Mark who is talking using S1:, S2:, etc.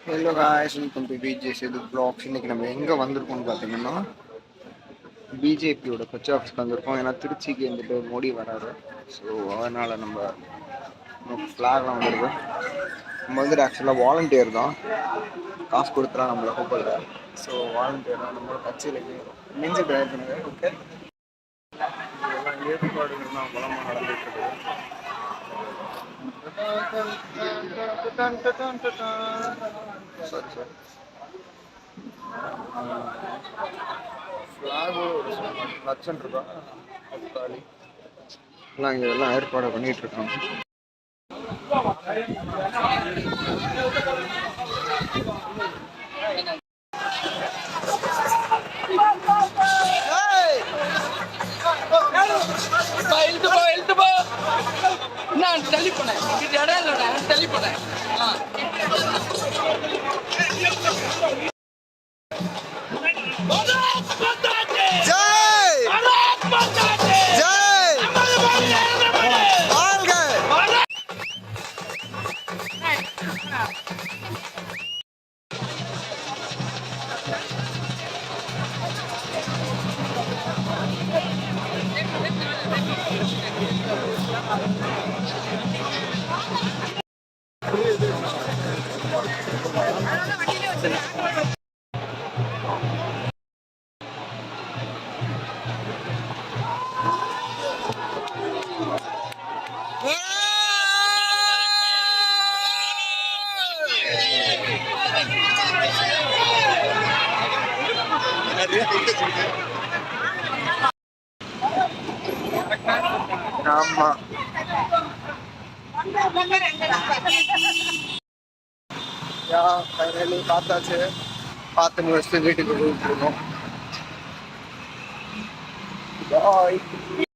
S1: Hello guys, welcome to P J Sethu blogs. இன்னைக்கு நம்ம எங்கே வந்திருக்கோம்னு பார்த்தீங்கன்னா பிஜேபியோட கட்சி ஆஃபீஸ்க்கு வந்திருக்கோம். ஏன்னா திருச்சிக்கு வந்துட்டு மோடி வராரு. ஸோ அதனால் நம்ம ஃப்ளாக்லாம் வந்துருக்கு. நம்ம வந்துட்டு ஆக்சுவலாக வாலண்டியர் தான், காசு கொடுத்துலாம் நம்மளை கூப்பிடல. ஸோ வாலண்டியர் தான், நம்மளோட கட்சியில் நெஞ்சு பண்ணுங்க. ஓகே, இதெல்லாம் ஏற்பாடுகள் தான் பலமாக நடந்துட்டு இருக்குது. சரி சரி, ஃப்ளாகோ ஒரு லட்சம் ரூபா தக்காளி எல்லாம் இங்கே எல்லாம் ஏற்பாடு பண்ணிட்டு இருக்காங்க.
S2: நான் தள்ளி போனேன், இது இடம் இல்லை, தள்ளி போனேன். ஆமா, ஃபைனலி பார்த்தாச்சு. பார்த்து முடிச்சுட்டு வீட்டுக்கு போயிட்டு இருக்கோம். பாய்.